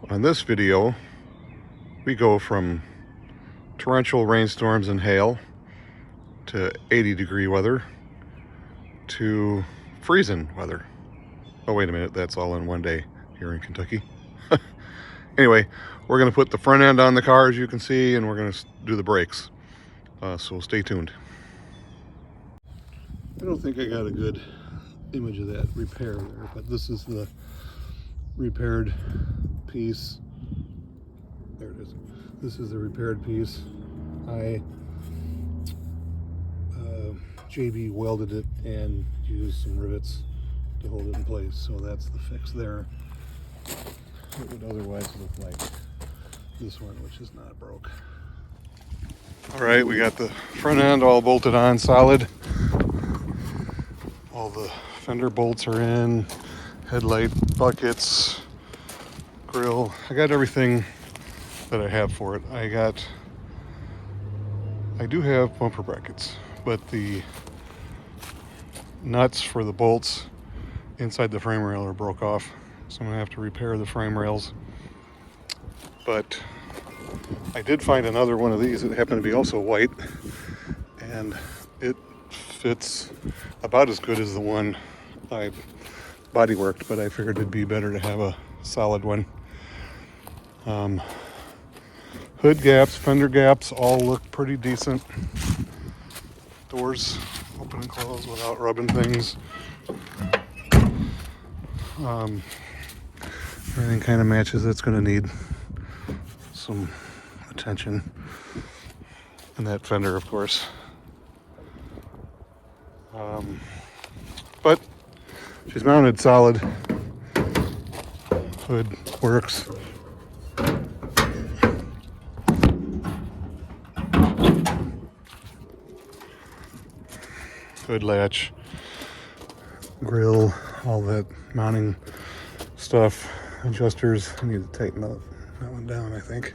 On this video, we go from torrential rainstorms and hail to 80-degree weather to freezing weather. Oh, wait a minute, that's all in one day here in Kentucky. Anyway, we're going to put the front end on the car, as you can see, and we're going to do the brakes. So stay tuned. I don't think I got a good image of that repair there, but this is the repaired piece. There it is. This is the repaired piece. I JB welded it and used some rivets to hold it in place. So that's the fix there. It would otherwise look like this one, which is not broke. All right, we got the front end all bolted on solid. All the fender bolts are in, headlight buckets, grill. I got everything that I have for it. I do have bumper brackets, but the nuts for the bolts inside the frame rail are broke off, so I'm gonna have to repair the frame rails. But I did find another one of these. It happened to be also white, and it fits about as good as the one I body worked, but I figured it'd be better to have a solid one. Hood gaps, fender gaps all look pretty decent. Doors open and close without rubbing things. Everything kind of matches. It's going to need some attention. And that fender, of course. But she's mounted solid. Hood works. Hood latch, grill, all that mounting stuff, adjusters. I need to tighten that one down, I think.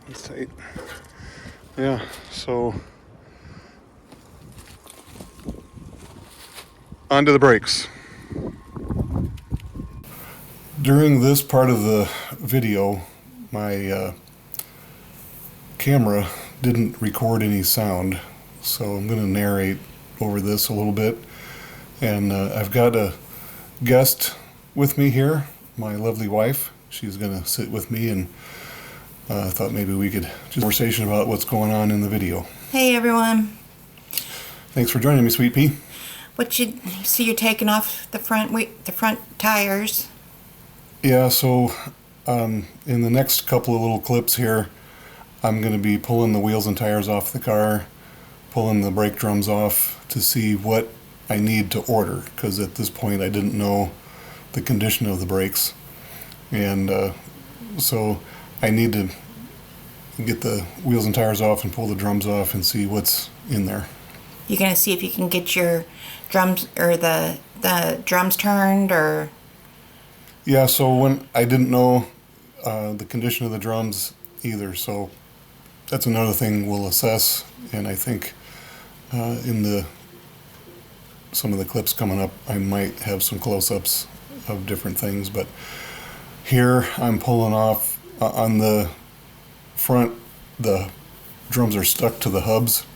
It's tight. Yeah, so onto the brakes. During this part of the video, my camera didn't record any sound, so I'm going to narrate over this a little bit. And I've got a guest with me here, my lovely wife. She's going to sit with me, and I thought maybe we could just conversation about what's going on in the video. Hey everyone. Thanks for joining me, Sweet Pea. What you see, you're taking off the front tires. Yeah, so in the next couple of little clips here, I'm going to be pulling the wheels and tires off the car, pulling the brake drums off to see what I need to order, because at this point I didn't know the condition of the brakes. And so I need to get the wheels and tires off and pull the drums off and see what's in there. You're going to see if you can get your drums or the drums turned, or... Yeah, so when I didn't know the condition of the drums either, so that's another thing we'll assess. And I think in some of the clips coming up, I might have some close-ups of different things. But here I'm pulling off on the front. The drums are stuck to the hubs,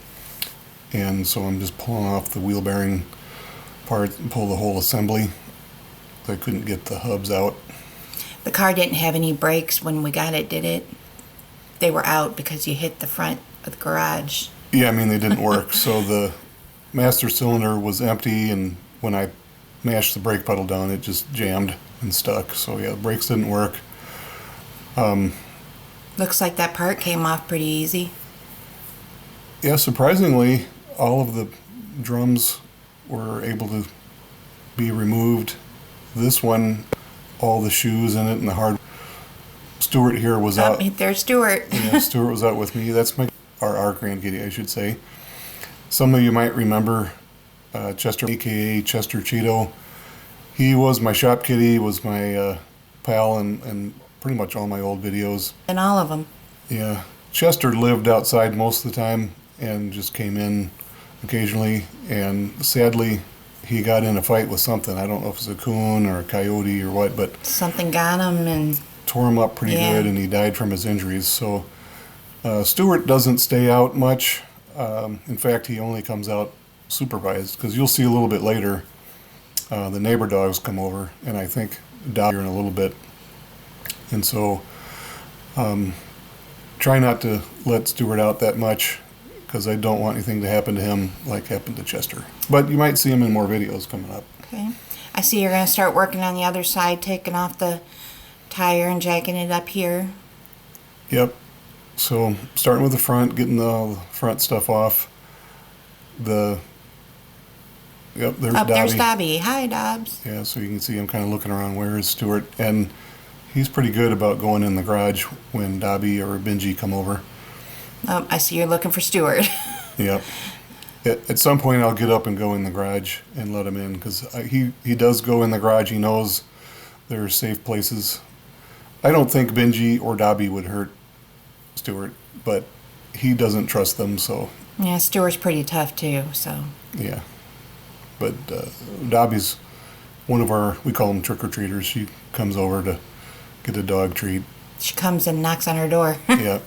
and so I'm just pulling off the wheel bearing part and pull the whole assembly. I couldn't get the hubs out. The car didn't have any brakes when we got it, did it? They were out because you hit the front of the garage. Yeah, I mean, they didn't work. So the master cylinder was empty, and when I mashed the brake pedal down, it just jammed and stuck. So yeah, the brakes didn't work. Looks like that part came off pretty easy. Yeah, surprisingly, all of the drums were able to be removed. This one, all the shoes in it and the hard... Stuart here was out. There's Stuart. Yeah, Stuart was out with me. That's our grandkitty, I should say. Some of you might remember Chester, aka Chester Cheeto. He was my shop kitty, was my pal, and pretty much all my old videos. And all of them. Yeah. Chester lived outside most of the time and just came in occasionally, and sadly he got in a fight with something. I don't know if it's a coon or a coyote or what, but Something got him, and tore him up pretty Yeah. good, and he died from his injuries. So Stewart doesn't stay out much. In fact, he only comes out supervised, because you'll see a little bit later the neighbor dogs come over, and I think Dobby in a little bit. And so try not to let Stewart out that much, because I don't want anything to happen to him like happened to Chester. But you might see him in more videos coming up. okay. I see you're going to start working on the other side, taking off the tire and jacking it up here. Yep. So starting with the front, getting the front stuff off. There's There's Dobby. Dobby. Hi, Dobbs. Yeah, so you can see him kind of looking around, where is Stewart? And he's pretty good about going in the garage when Dobby or Benji come over. Oh, I see you're looking for Stuart. Yep. At some point, I'll get up and go in the garage and let him in, because he does go in the garage. He knows there are safe places. I don't think Benji or Dobby would hurt Stewart, but he doesn't trust them, so Yeah, Stuart's pretty tough too, so. yeah. But Dobby's one of our, we call them trick-or-treaters. She comes over to get a dog treat. She comes and knocks on her door. Yeah.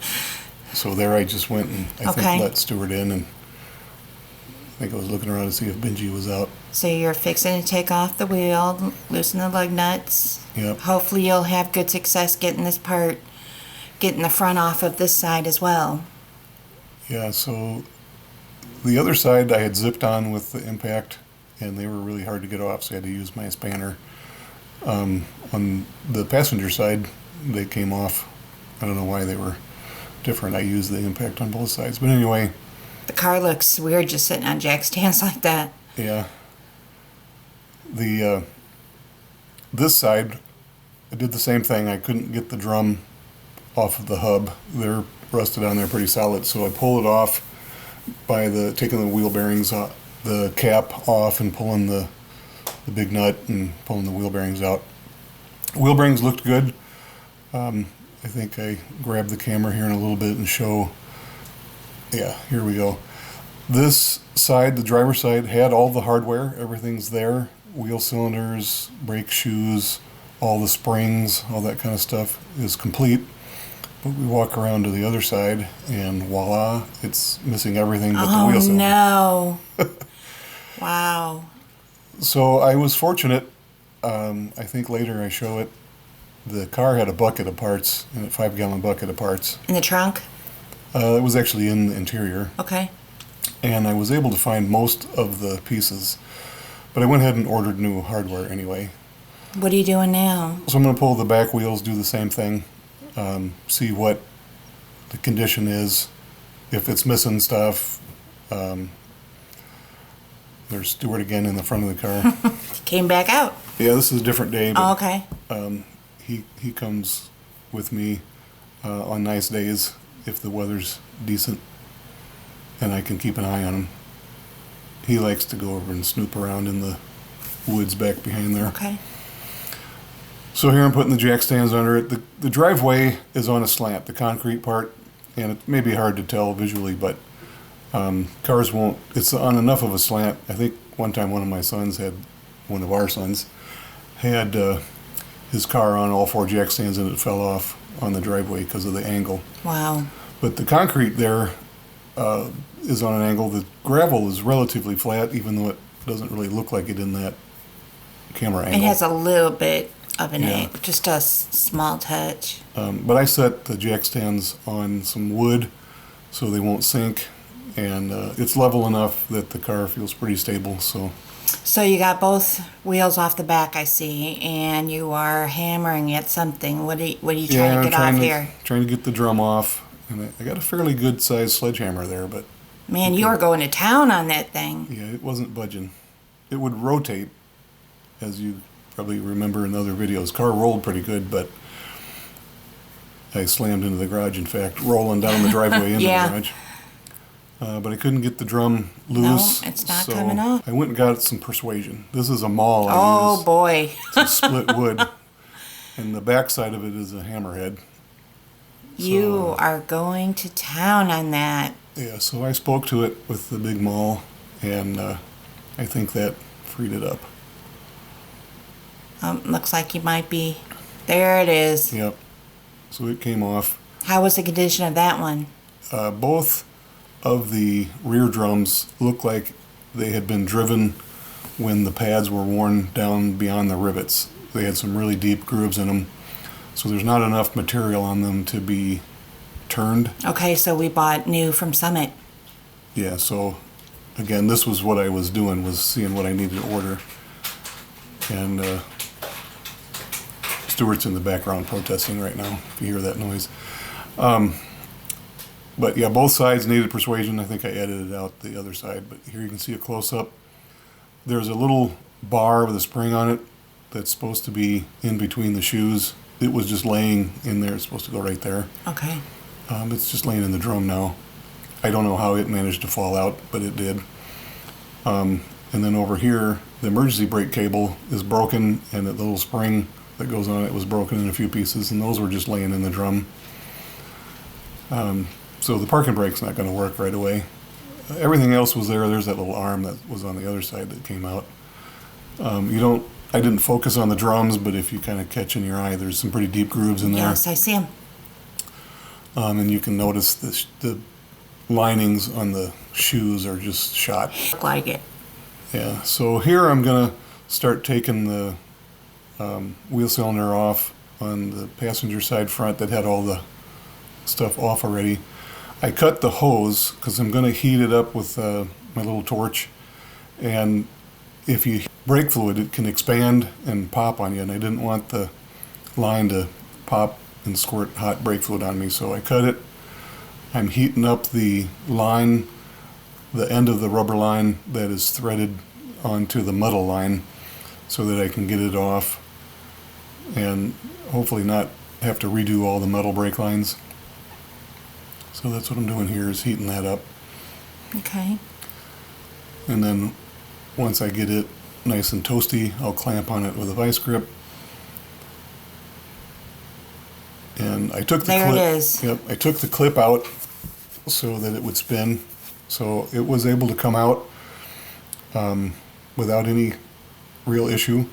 So there I just went and I Okay. think let Stewart in, and I think I was looking around to see if Benji was out. So you're fixing to take off the wheel, loosen the lug nuts. Yep. Hopefully you'll have good success getting this part, getting the front off of this side as well. Yeah, so the other side I had zipped on with the impact, and they were really hard to get off, so I had to use my spanner. On the passenger side, they came off. I don't know why they were different. I used the impact on both sides. But anyway, The car looks weird just sitting on jack stands like that. yeah. This side, I did the same thing. I couldn't get the drum off of the hub. They're rusted on there pretty solid, so I pull it off by taking the wheel bearings off, the cap off, and pulling the big nut and pulling the wheel bearings out. Wheel bearings looked good. I think I grab the camera here in a little bit and show. Yeah, here we go. This side, the driver's side, had all the hardware. Everything's there. Wheel cylinders, brake shoes, all the springs, all that kind of stuff is complete. But we walk around to the other side, and voila, it's missing everything but the wheel Oh cylinder. no. Wow. So I was fortunate. I think later I show it. The car had a bucket of parts, a 5-gallon bucket of parts. In the trunk? It was actually in the interior, Okay. and I was able to find most of the pieces. But I went ahead and ordered new hardware anyway. What are you doing now? So I'm going to pull the back wheels, do the same thing, see what the condition is, if it's missing stuff. There's Stewart again in the front of the car. Came back out. Yeah, this is a different day, Oh, but okay. he comes with me on nice days if the weather's decent and I can keep an eye on him. He likes to go over and snoop around in the woods back behind there. Okay. So here I'm putting the jack stands under it. The driveway is on a slant, the concrete part, and it may be hard to tell visually, but cars won't, it's on enough of a slant. I think one time one of our sons had his car on all 4 jack stands, and it fell off on the driveway because of the angle. Wow. But the concrete there is on an angle. The gravel is relatively flat, even though it doesn't really look like it in that camera angle. It has a little bit of an Yeah. angle, just a small touch. But I set the jack stands on some wood so they won't sink, and it's level enough that the car feels pretty stable. So you got both wheels off the back, I see, and you are hammering at something. What are you trying to I'm get off here? trying to get the drum off, and I got a fairly good sized sledgehammer there, but Man, you are going to town on that thing. yeah, it wasn't budging. It would rotate, as you probably remember in other videos. Car rolled pretty good, but I slammed into the garage, in fact, rolling down the driveway into Yeah. the garage. But I couldn't get the drum loose. No, it's not so coming off. I went and got some persuasion. This is a maul I Oh use boy. to split wood, and the back side of it is a hammerhead. You are going to town on that. Yeah, so I spoke to it with the big maul, and I think that freed it up. Looks like you might be. There it is. Yep. So it came off. How was the condition of that one? Both of the rear drums look like they had been driven when the pads were worn down beyond the rivets. They had some really deep grooves in them, so there's not enough material on them to be turned. Okay, so we bought new from Summit. Yeah, so again, this was what I was doing, was seeing what I needed to order. And Stuart's in the background protesting right now, if you hear that noise. But yeah, both sides needed persuasion. I think I edited out the other side, but here you can see a close-up. There's a little bar with a spring on it that's supposed to be in between the shoes. It was just laying in there. It's supposed to go right there. Okay. It's just laying in the drum now. I don't know how it managed to fall out, but it did. And then over here, the emergency brake cable is broken, and the little spring that goes on it was broken in a few pieces, and those were just laying in the drum. So the parking brake's not going to work right away. Everything else was there. There's that little arm that was on the other side that came out. I didn't focus on the drums, but if you kind of catch in your eye, there's some pretty deep grooves in there. Yes, I see them. And you can notice the linings on the shoes are just shot. Look like it. Yeah, so here I'm going to start taking the wheel cylinder off on the passenger side front that had all the stuff off already. I cut the hose because I'm going to heat it up with my little torch, and if you brake fluid, it can expand and pop on you, and I didn't want the line to pop and squirt hot brake fluid on me, so I cut it. I'm heating up the line, the end of the rubber line that is threaded onto the metal line, so that I can get it off and hopefully not have to redo all the metal brake lines. So that's what I'm doing here, is heating that up. Okay. And then once I get it nice and toasty, I'll clamp on it with a vice grip. And I took the There clip. it is. Yep, I took the clip out so that it would spin. So it was able to come out without any real issue.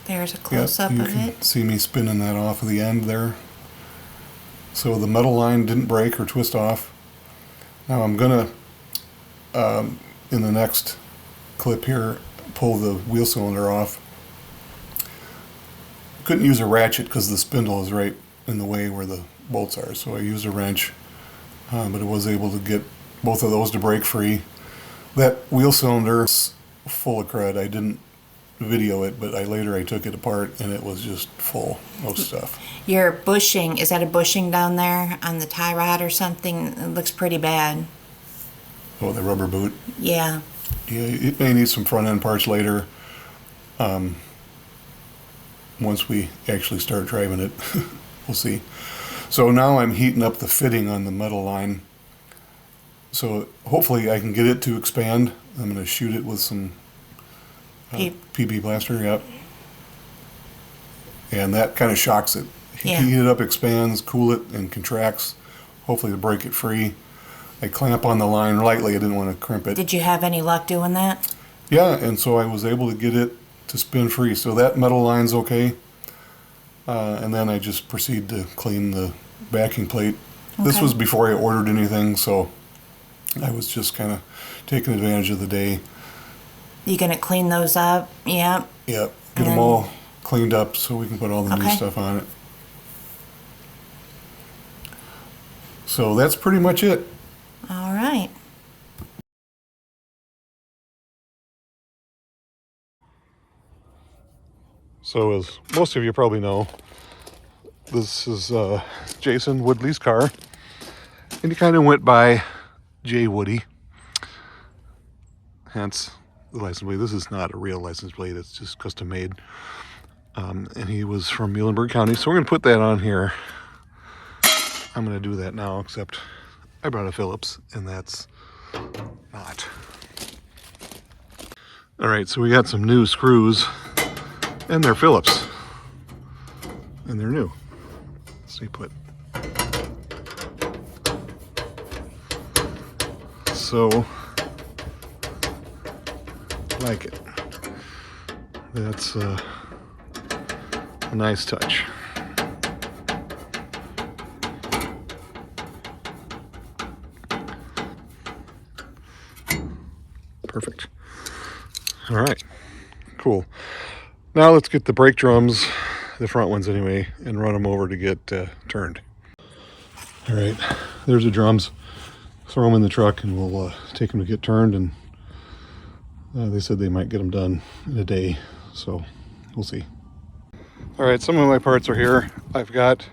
There's a close-up You of can it. see me spinning that off of the end there. So the metal line didn't break or twist off. Now I'm gonna, in the next clip here, pull the wheel cylinder off. Couldn't use a ratchet because the spindle is right in the way where the bolts are, so I used a wrench, but I was able to get both of those to break free. That wheel cylinder is full of crud. I didn't video it, but later I took it apart and it was just full of stuff. Your bushing, is that a bushing down there on the tie rod or something? It looks pretty bad. Oh, the rubber boot. Yeah. Yeah, it may need some front end parts later. Once we actually start driving it, we'll see. So now I'm heating up the fitting on the metal line. So hopefully I can get it to expand. I'm going to shoot it with some PB blaster, yep. And that kind of shocks it. Yeah. Heat it up, expands, cool it, and contracts, hopefully to break it free. I clamp on the line lightly. I didn't want to crimp it. Did you have any luck doing that? Yeah, and so I was able to get it to spin free. So that metal line's okay. And then I just proceed to clean the backing plate. Okay. This was before I ordered anything, so I was just kind of taking advantage of the day. You gonna clean those up? Yep. Yep. Get them all cleaned up so we can put all the new stuff on it. So that's pretty much it. All right. So as most of you probably know, this is Jason Woodley's car. And he kind of went by J. Woody. Hence the license plate. This is not a real license plate. It's just custom made. And he was from Muhlenberg County. So we're going to put that on here. I'm going to do that now, except I brought a Phillips, and that's not. All right, so we got some new screws, and they're Phillips, and they're new. Stay put. So like it. That's a nice touch. Perfect. All right, cool. Now let's get the brake drums, the front ones anyway, and run them over to get turned. All right, there's the drums. Throw them in the truck and we'll take them to get turned, and they said they might get them done in a day, so we'll see. All right, some of my parts are here. I've got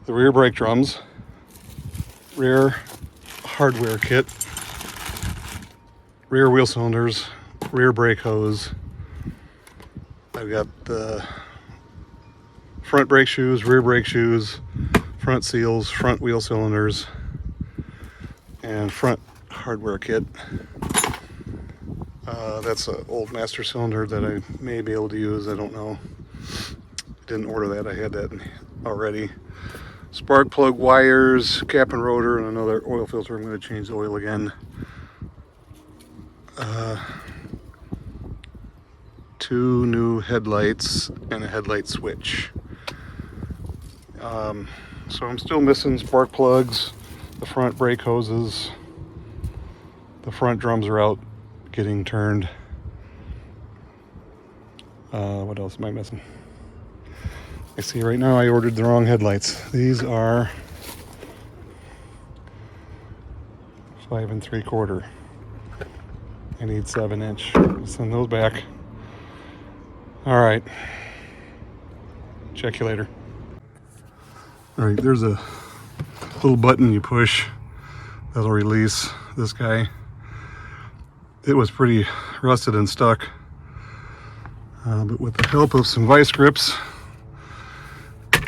the rear brake drums, rear hardware kit, rear wheel cylinders, rear brake hose. I've got the front brake shoes, rear brake shoes, front seals, front wheel cylinders, and front hardware kit. That's an old master cylinder that I may be able to use, I don't know. Didn't order that, I had that already. Spark plug wires, cap and rotor, and another oil filter. I'm going to change the oil again. 2 new headlights and a headlight switch. So I'm still missing spark plugs, the front brake hoses, the front drums are out getting turned. What else am I missing? I see right now I ordered the wrong headlights. These are 5 3/4. I need 7-inch. Send those back. All right. Check you later. All right, there's a little button you push that'll release this guy. It was pretty rusted and stuck, but with the help of some vice grips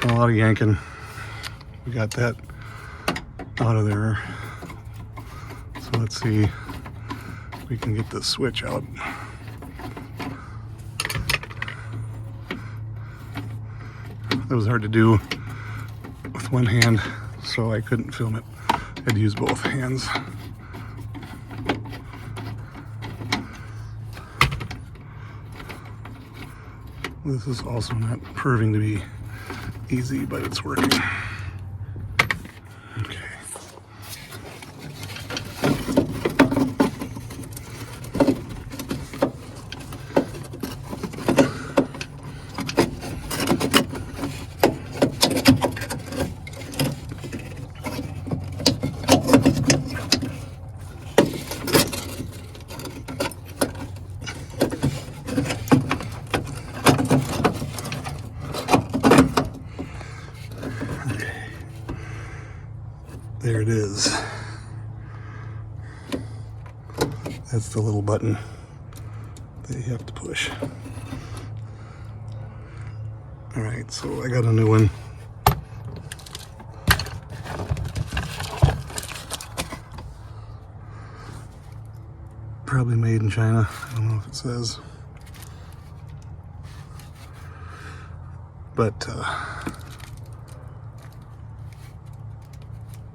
and a lot of yanking, we got that out of there. So let's see if we can get the switch out. That was hard to do with one hand, so I couldn't film it. I had to use both hands. This is also not proving to be easy, but it's working. Okay. There it is. That's the little button that you have to push. All right, so I got a new one. Probably made in China. I don't know if it says. But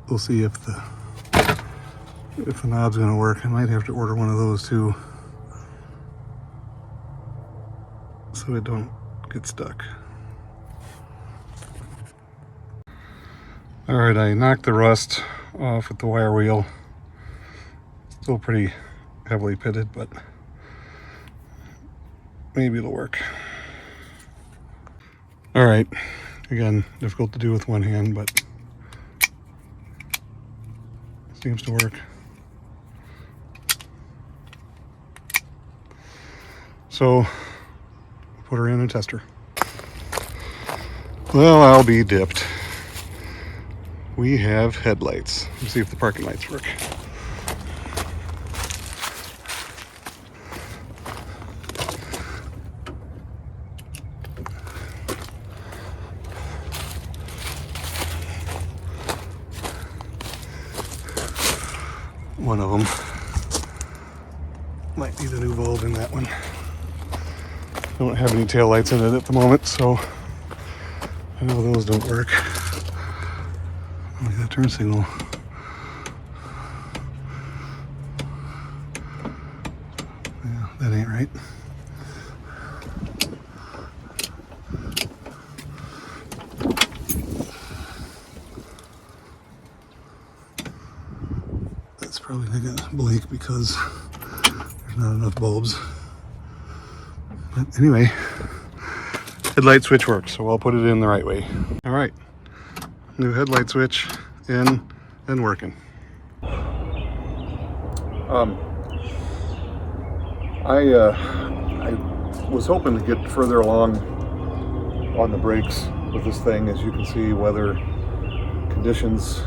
we'll see if the knob's gonna work. I might have to order one of those too, so it don't get stuck. All right, I knocked the rust off with the wire wheel. Still pretty heavily pitted, but maybe it'll work. All right, again, difficult to do with one hand, but seems to work. So, put her in a tester. Well, I'll be dipped. We have headlights. Let's see if the parking lights work. One of them might need a new bulb in that one. Don't have any tail lights in it at the moment, so I know those don't work. Look at that turn signal. Yeah. That ain't right. That's probably gonna blink because there's not enough bulbs. But anyway, headlight switch works, so I'll put it in the right way. All right, new headlight switch in and working. I was hoping to get further along on the brakes with this thing. As you can see, weather conditions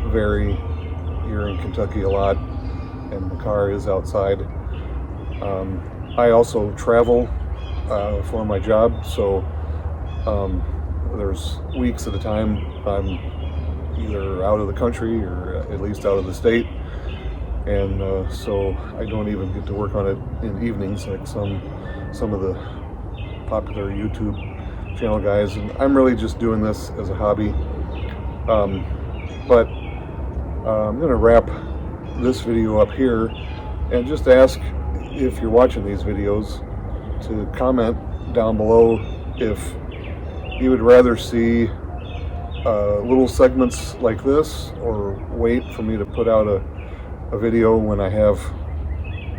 vary here in Kentucky a lot, and the car is outside. I also travel for my job, so there's weeks at a time I'm either out of the country or at least out of the state, and so I don't even get to work on it in evenings like some of the popular YouTube channel guys. And I'm really just doing this as a hobby. But I'm going to wrap this video up here and just ask, if you're watching these videos, to comment down below if you would rather see little segments like this, or wait for me to put out a video when I have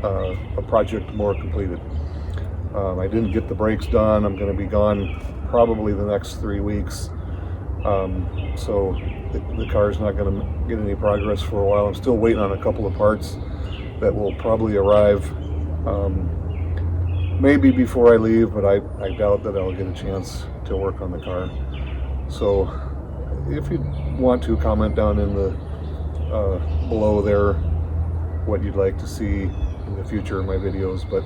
a project more completed. I didn't get the brakes done. I'm going to be gone probably the next 3 weeks, so the car's not going to get any progress for a while. I'm still waiting on a couple of parts that will probably arrive maybe before I leave, but I doubt that I'll get a chance to work on the car. So if you want to, comment down in the below there what you'd like to see in the future of my videos. But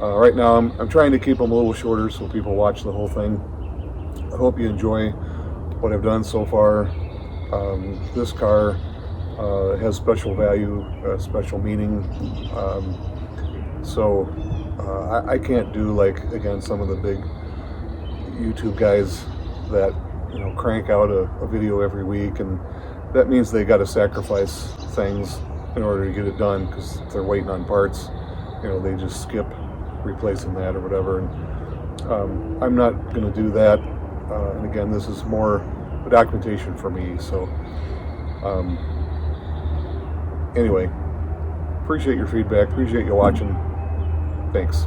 right now I'm trying to keep them a little shorter so people watch the whole thing. I hope you enjoy what I've done so far. This car has special value, special meaning. So I can't do, like, again, some of the big YouTube guys that, you know, crank out a video every week, and that means they got to sacrifice things in order to get it done, because if they're waiting on parts, you know, they just skip replacing that or whatever. And I'm not going to do that. And again, this is more a documentation for me. So anyway, appreciate your feedback, appreciate you watching. Thanks.